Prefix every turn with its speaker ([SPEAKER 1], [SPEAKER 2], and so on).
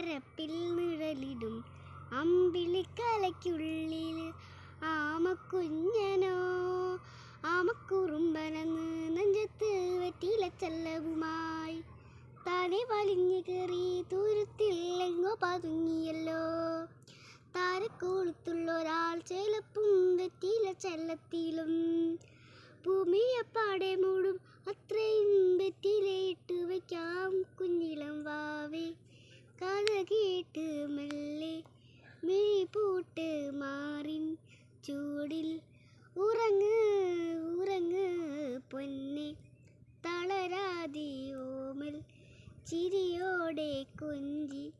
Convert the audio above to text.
[SPEAKER 1] പരപ്പിൽ നിഴലിടും അമ്പിളിക്കലയ്ക്കുള്ളിൽ ആമക്കുഞ്ഞനോ ആമക്കുറുമ്പനെന്ന് നെഞ്ചത്ത് വെറ്റില ചെല്ലവുമായി താനെ വലിഞ്ഞു കയറി തുരുത്തിൽ എങ്ങോ പതുങ്ങിയല്ലോ. താരക്കോളത്തുള്ള ഒരാൾ ചിലപ്പും വെറ്റില ചെല്ലത്തിലും ഭൂമിയെപ്പാടെ മൂടും അത്രയും വെറ്റിലയിട്ട് വയ്ക്കാം കുഞ്ഞിളം വാവേ. കഥ കേട്ട് മെല്ലെ മിഴി പൂട്ട് മാറിൻ ചൂടിൽ ഉറങ്ങ് ഉറങ്ങ് പൊന്നെ. തളരാതെ ഓമൽ ചിരിയോടെ കൊഞ്ചി